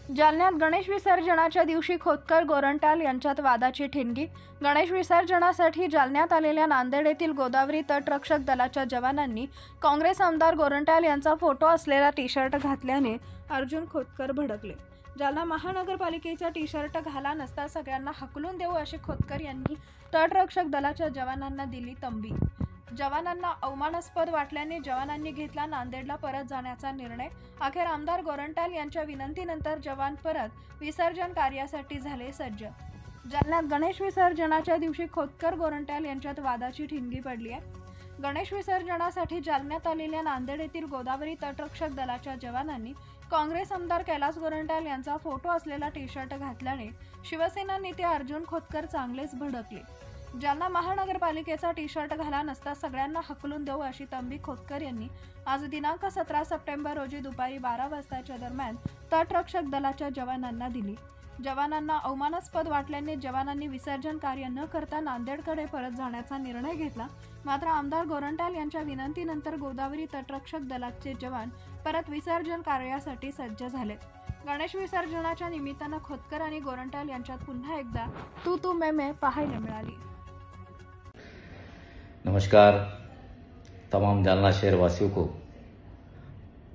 जालन्यात गणेश विसर्जनाच्या दिवशी खोतकर गोरंट्याल यांच्यात वादाची ठिणगी। गणेश विसर्जनासाठी जालन्यात आलेल्या नांदेड येथील गोदावरी तटरक्षक दलाच्या जवानांनी काँग्रेस आमदार गोरंट्याल यांचा फोटो असलेला टी-शर्ट घातल्याने अर्जुन खोतकर भडकले। जालना महानगरपालिकेचा टी-शर्ट घाला नसता सगळ्यांना हकलून देऊ अशी खोतकर यांनी तटरक्षक दलाच्या जवानांना दिली तंबी। जवानांना अवमानास्पद वाटल्याने जवानांनी घेतला नांदेडला परत जाण्याचा निर्णय। अखेर आमदार गोरंट्याल यांच्या विनंतीनंतर जवान परत विसर्जन कार्यासाठी झाले सज्ज। जालन्यात गणेश विसर्जनाच्या दिवशी खोतकर गोरंट्याल यांच्यात वादाची ठिणगी पडली आहे। गणेश विसर्जनासाठी जालन्यात आलेल्या नांदेड येथील गोदावरी तटरक्षक दलाच्या जवानांनी काँग्रेस आमदार कैलास गोरंट्याल यांचा फोटो असलेला टी-शर्ट घातल्याने शिवसेना नेते अर्जुन खोतकर चांगलेच भडकले। जालना महानगरपालिकेचा टी-शर्ट घाला नसता सगळ्यांना हकलून देऊ अशी तंबी खोतकर यांनी आज दिनांक 17 सप्टेंबर रोजी दुपारी 12 वाजताच्या दरम्यान तटरक्षक दलाच्या जवानांना दिली। जवानांना अवमानास्पद वाटल्याने जवानांनी विसर्जन कार्य न करता नांदेडकडे परत जाण्याचा निर्णय घेतला। मात्र आमदार गोरंट्याल यांच्या विनंतीनंतर गोदावरी तटरक्षक दलाचे जवान परत विसर्जन कार्यासाठी सज्ज झाले। गणेश विसर्जनाच्या निमित्तानं खोतकर आणि गोरंट्याल यांच्यात पुन्हा एकदा तू मैं पाहायला मिळाली। नमस्कार तमाम जालना शहर वासियों को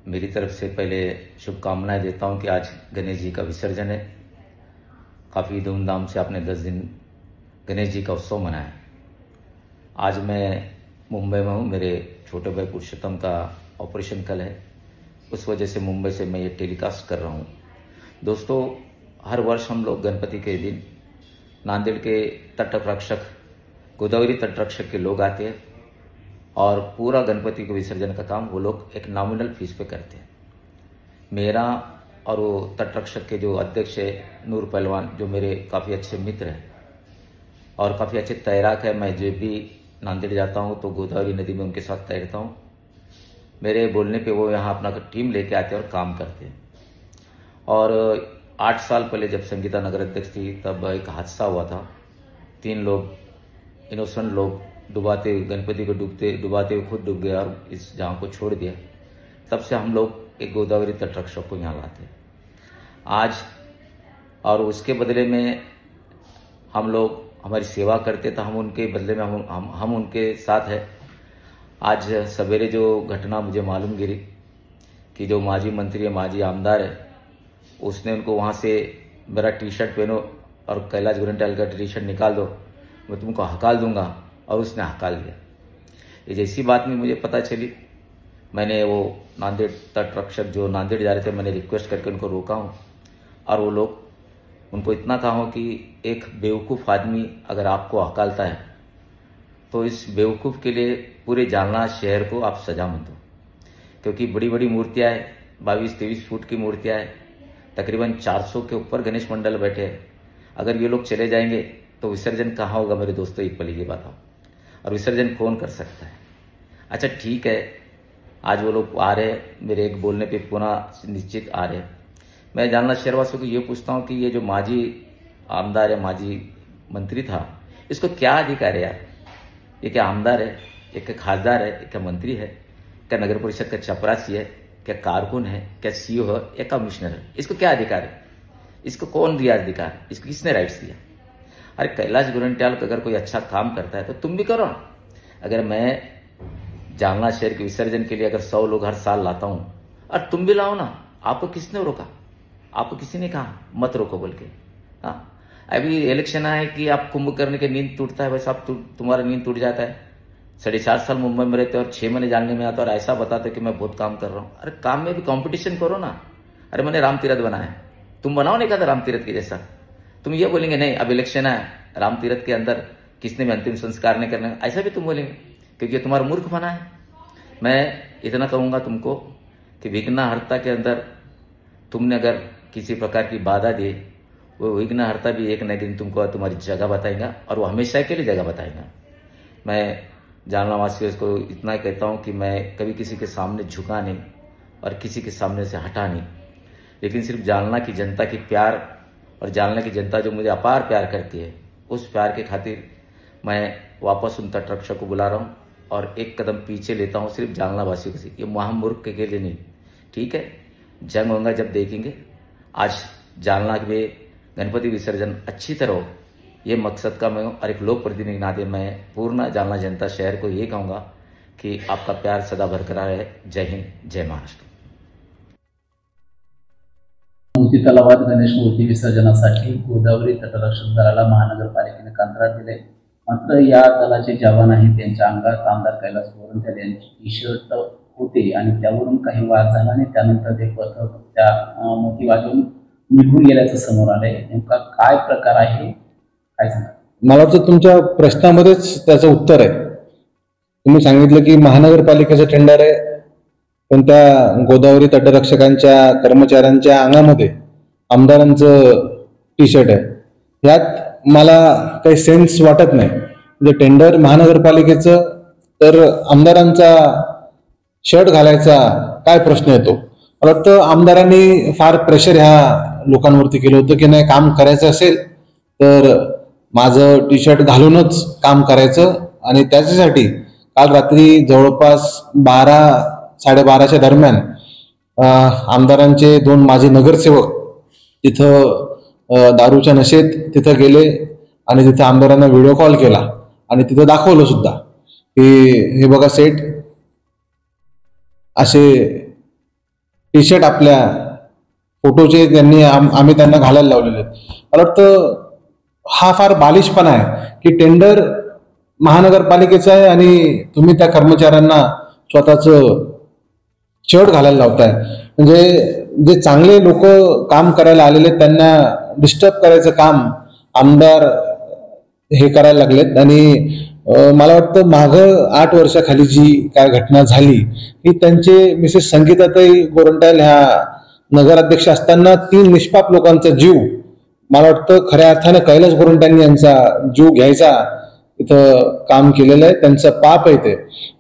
मेरी तरफ से पहले शुभकामनाएं देता हूं कि आज गणेश जी का विसर्जन है। काफ़ी धूमधाम से आपने 10 दिन गणेश जी का उत्सव मनाया है। आज मैं मुंबई में हूं, मेरे छोटे भाई पुरुषोत्तम का ऑपरेशन कल है, उस वजह से मुंबई से मैं ये टेलीकास्ट कर रहा हूं। दोस्तों, हर वर्ष हम लोग गणपति के दिन नांदेड़ के तटरक्षक गोदावरी तटरक्षक के लोग आते हैं और पूरा गणपति के विसर्जन का काम वो लोग एक नॉमिनल फीस पे करते हैं। मेरा और वो तटरक्षक के जो अध्यक्ष है नूर पहलवान, जो मेरे काफ़ी अच्छे मित्र हैं और काफ़ी अच्छे तैराक है, मैं जब भी नांदेड़ जाता हूँ तो गोदावरी नदी में उनके साथ तैरता हूँ। मेरे बोलने पे वो यहाँ अपना टीम लेके आते हैं और काम करते हैं। और 8 साल पहले जब संगीता नगर अध्यक्ष थी तब एक हादसा हुआ था। 3 लोग इनोसेंट लोग डुबाते गणपति को डुबाते हुए खुद डूब गए और इस जहाँ को छोड़ दिया। तब से हम लोग एक गोदावरी तटरक्षक को यहाँ लाते हैं आज, और उसके बदले में हम लोग हमारी सेवा करते तो हम उनके बदले में हम उनके साथ है। आज सवेरे जो घटना मुझे मालूम गिरी कि जो माजी मंत्री है, माजी आमदार है, उसने उनको वहाँ से मेरा टी-शर्ट पहनो और कैलाश गोरंट्याल का टी-शर्ट निकाल दो, मैं तुमको हकाल दूंगा, और उसने हकाल दिया। ये जैसी बात में मुझे पता चली, मैंने वो नांदेड़ तटरक्षक जो नांदेड़ जा रहे थे, मैंने रिक्वेस्ट करके उनको रोका हूँ और वो लोग उनको इतना कहा हूँ कि एक बेवकूफ़ आदमी अगर आपको हकालता है तो इस बेवकूफ़ के लिए पूरे जालना शहर को आप सजा मत दो, क्योंकि बड़ी बड़ी मूर्तियाँ हैं, 22-23 फुट की मूर्तियाँ हैं, तकरीबन 400 के ऊपर गणेश मंडल बैठे हैं। अगर ये लोग चले जाएंगे तो विसर्जन कहाँ होगा मेरे दोस्तों, एक पल ये बताओ, और विसर्जन कौन कर सकता है। अच्छा ठीक है, आज वो लोग आ रहे हैं, मेरे एक बोलने पे पुनः निश्चित आ रहे हैं। मैं जालना शहरवासियों को ये पूछता हूँ कि ये जो माजी आमदार है, माजी मंत्री था, इसको क्या अधिकार है यार? ये क्या आमदार है, ये क्या खासदार है, ये क्या मंत्री है, क्या नगर परिषद का चपरासी है, क्या कारकुन है, क्या सीईओ है या कमिश्नर है? इसको क्या अधिकार है? इसको कौन दिया अधिकार? इसको किसने राइट्स दिया? अरे कैलाश गोरंट्याल अगर कोई अच्छा काम करता है तो तुम भी करो ना। अगर मैं जालना शहर के विसर्जन के लिए अगर 100 लोग हर साल लाता हूं और तुम भी लाओ ना, आपको किसने रोका? आपको किसी ने कहा मत रोको बोल के? हाँ, अभी इलेक्शन आए कि आप कुंभ करने के नींद टूटता है, वैसा आप तुम्हारा नींद टूट जाता है। 4.5 साल मुंबई में रहते और 6 महीने जानने में आता और ऐसा बताते कि मैं बहुत काम कर रहा हूँ। अरे काम में भी कॉम्पिटिशन करो ना। अरे मैंने राम तीरथ बनाया है, तुम बनाओ नहीं कहता राम तीरथ के जैसा। तुम ये बोलेंगे नहीं अब इलेक्शन है, राम तीरथ के अंदर किसने भी अंतिम संस्कार नहीं करना, ऐसा भी तुम बोलेंगे, क्योंकि तुम्हारा मूर्ख बना है। मैं इतना कहूंगा तुमको कि विघ्नहर्ता के अंदर तुमने अगर किसी प्रकार की बाधा दी, वो विघ्नहर्ता भी एक न एक दिन तुमको तुम्हारी जगह बताएगा और वो हमेशा के लिए जगह बताएगा। मैं जालना वासियों को इतना कहता हूं कि मैं कभी किसी के सामने झुका नहीं और किसी के सामने से हटा नहीं, लेकिन सिर्फ जालना की जनता की प्यार और जालना की जनता जो मुझे अपार प्यार करती है, उस प्यार के खातिर मैं वापस उन तटरक्षक को बुला रहा हूँ और एक कदम पीछे लेता हूँ सिर्फ जालना वासियों से। ये महामूर्ख के लिए नहीं, ठीक है, जंग होगा जब देखेंगे। आज जालना में गणपति विसर्जन अच्छी तरह हो, ये मकसद का मैं हूँ। और एक लोक प्रतिनिधि के नाते मैं पूर्ण जालना जनता शहर को ये कहूँगा कि आपका प्यार सदा बरकरार रहे। जय हिंद, जय महाराष्ट्र। मोती तलावात गणेश मूर्ती विसर्जनासाठी गोदावरी तटरक्षक दलाला महानगरपालिकेने कंत्राट दिले. मात्र या दलाचे जवान आहेत त्यांच्या अंगात आमदार कैलास गोरंट्याल यांची टी-शर्ट होते आणि त्यावरून काही वाद झाला आणि त्यानंतर ते पथक त्या मोती वाजवून निघून गेल्याचं समोर आलंय. नेमका काय प्रकार आहे, काय सांगा? मला वाटतं तुमच्या प्रश्नामध्येच त्याचं उत्तर आहे. तुम्ही सांगितलं की महानगरपालिकेचं टेंडर आहे, पण त्या गोदावरी तटरक्षकांच्या कर्मचाऱ्यांच्या अंगामध्ये आमदारांचं टी-शर्ट आहे. यात मला काही सेन्स वाटत नाही. म्हणजे टेंडर महानगरपालिकेचं, तर आमदारांचा शर्ट घालायचा काय प्रश्न येतो? मला वाटतं आमदारांनी फार प्रेशर ह्या लोकांवरती केलं होतं की नाही, काम करायचं असेल तर माझं टी-शर्ट घालूनच काम करायचं. आणि त्याच्यासाठी काल रात्री जवळपास 12-12:30च्या दरम्यान आमदारांचे 2 माजी नगरसेवक तिथं दारूच्या नशेत तिथं गेले आणि तिथं आमदारांना व्हिडिओ कॉल केला आणि तिथं दाखवलं सुद्धा की हे बघा सेठ, असे टी-शर्ट आपल्या फोटोचे त्यांनी आम्ही त्यांना घालायला लावलेले आहेत. मला वाटतं हा फार बालिशपणा आहे की टेंडर महानगरपालिकेचं आहे आणि तुम्ही त्या कर्मचाऱ्यांना स्वतःचं शर्ट घालायला लावताय. म्हणजे जे चांगले लोक काम करायला आलेले त्यांना डिस्टर्ब करायचं काम आमदार हे करायला लागलेत. आणि मला वाटतं मागं 8 वर्षाखाली जी काय घटना झाली ही त्यांचे मिसेस संगीताताई गोरंट्याल ह्या नगराध्यक्ष असताना 3 निष्पाप लोकांचा जीव, मला वाटतं खऱ्या अर्थानं कैलास गोरंट्यांनी यांचा जीव घ्यायचा इथं काम केलेलं आहे. त्यांचं पाप आहे ते.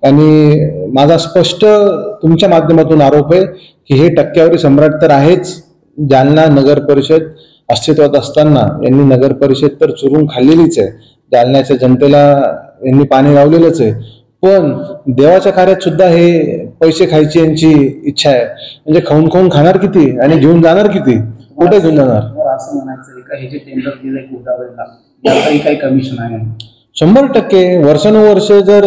आणि माझा स्पष्ट तुमच्या माध्यमातून आरोप आहे की हे टक्केवारी सम्राट तर आहेच. जालना नगर परिषद अस्तित्वात असताना यांनी नगर परिषद तर चुरून खाल्लेलीच आहे. जालन्याच्या जनतेला यांनी पाणी लावलेलंच आहे. पण देवाच्या कार्यात सुद्धा हे पैसे खायची यांची इच्छा आहे. म्हणजे खाऊन खाणार किती आणि घेऊन जाणार किती, कुठे घेऊन जाणार? असं म्हणायचं का हे जे टेंडर दिलंय गोदावरीला यातही काही कमिशन आहे? 100% वर्षानुवर्ष जर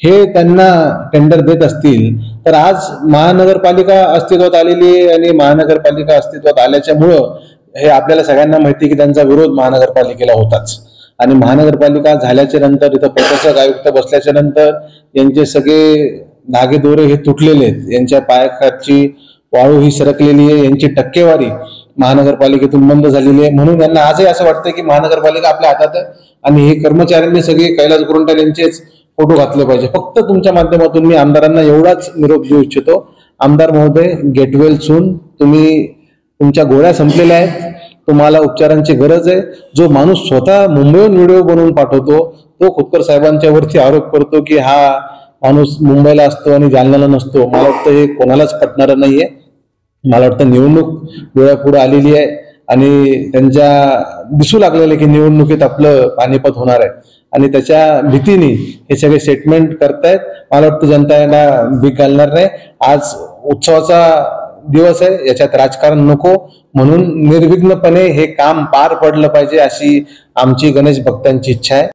हे त्यांना टेंडर देत असतील तर आज महानगरपालिका अस्तित्वात आलेली आहे. आणि महानगरपालिका अस्तित्वात आल्याच्यामुळं हे आपल्याला सगळ्यांना माहिती की त्यांचा विरोध महानगरपालिकेला होताच. आणि महानगरपालिका झाल्याच्या नंतर इथं प्रशासक आयुक्त बसल्याच्या नंतर यांचे सगळे धागेदोरे हे तुटलेले आहेत. यांच्या पायाखालची वाळू ही सरकलेली आहे. यांची टक्केवारी महानगरपालिकेतून बंद झालेली आहे. म्हणून यांना आजही असं वाटतं की महानगरपालिका आपल्या हातात आहे आणि हे कर्मचाऱ्यांनी सगळे कैलास गोरंट्याल यांचेच फोटो घातले पाहिजे. फक्त तुमच्या माध्यमातून मी आमदारांना एवढाच निरोप देऊ इच्छितो, आमदार महोदय, गेट वेल सून. तुमच्या गोळ्या संपलेल्या आहेत, तुम्हाला उपचारांची गरज आहे. जो माणूस स्वतः मुंबईहून व्हिडिओ बनवून पाठवतो तो खोतकर साहेबांच्या वरती आरोप करतो की हा माणूस मुंबईला असतो आणि जालन्याला नसतो. मला वाटतं हे कोणालाच पटणारं नाहीये. मला वाटतं निवडणूक डोळ्यापुढे आलेली आहे आणि त्यांच्या दिसू लागलेलं की निवडणुकीत आपलं पानिपत होणार आहे आणि त्याच्या भीतीने हे सगळे स्टेटमेंट करतायत. मला वाटतं जनता यांना भीक घालणार नाही. आज उत्सवाचा दिवस आहे, याच्यात राजकारण नको. म्हणून निर्विघ्नपणे हे काम पार पडलं पाहिजे अशी आमची गणेश भक्तांची इच्छा आहे.